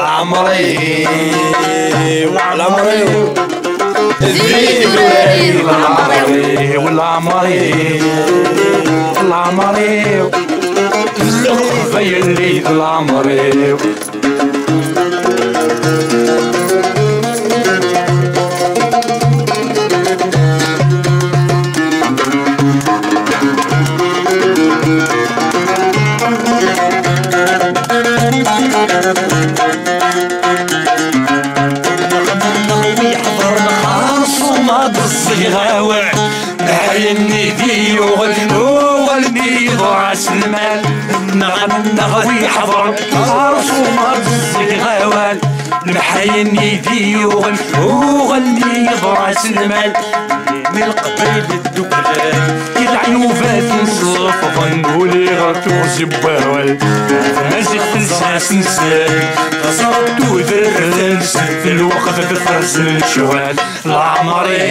العمري والعمري زيد وراري العمري والعمري العمري في الليل العمري الصغاوع بعيني دي وغلني ضاعس المال نغوي حضر رسومات الصغاوع محيني دي وغلني ضاعس المال من القبيل الدبلان يلعن وفات نصف ظنولي غرتو زباول مازيغ تلساس نسال صرت وذر في الوقت تفرس الشوال العمري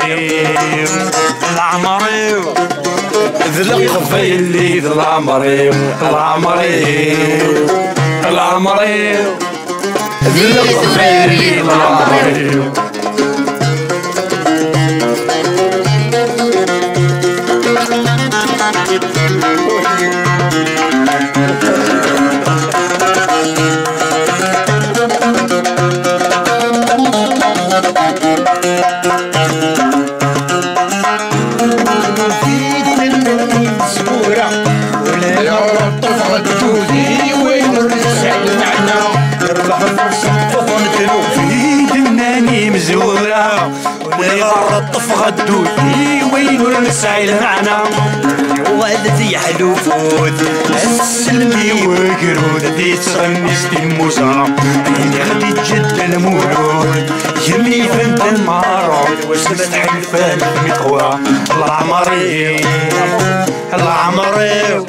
العمري ذلق في الليل العمري العمري العمري ذلق في الليل العمري مزورة ولغرط فغدودي وين ونسعي المعنى والذي حلو فوت السلمي وقرود دي تغني ستي الموسى اللي غادي تجد المولود يمي فهمت المعارض وسمت حلفان متقوى العمري العمري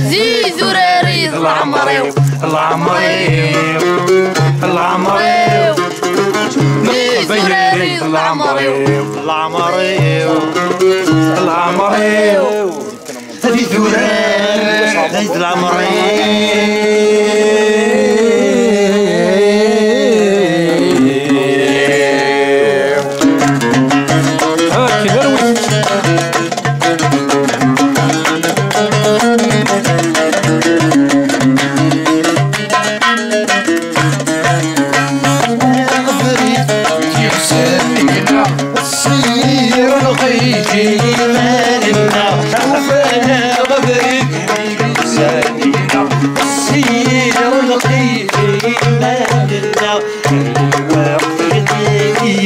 زيد وراري العمري العمري العمري العمري العمري العمري هذي ثوران هذي العمري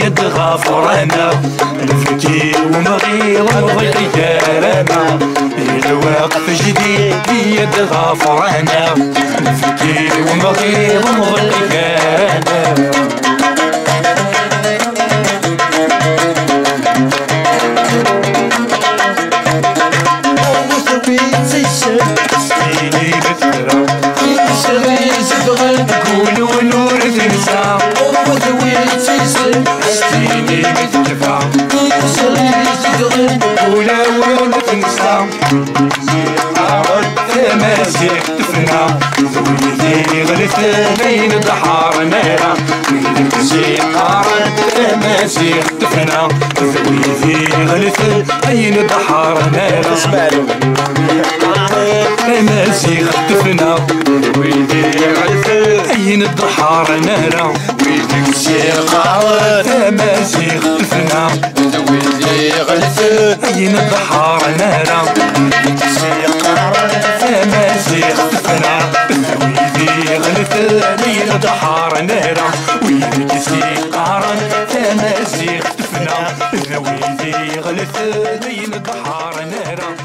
يد غفرنا الفجير ومغير وضيق دارنا الوقت جديد يد غفرنا الفجير ومغير وضيق دارنا مازيغ تفنا ذويذي غلث بين الضحار نيرا مازيغ عرد مازيغ تفنا ذويذي غلث بين الضحار نيرا مازيغ تفنا ذويذي غلث بين الضحار نيرا مازيغ عرد مازيغ تفنا ذويذي غلث بين الضحار نيرا مازيغ تفنا ويدي غلث بين الضحار نهرة ويدك سيقارا مازيغ تفنا ويدي غلث بين الضحار نهرة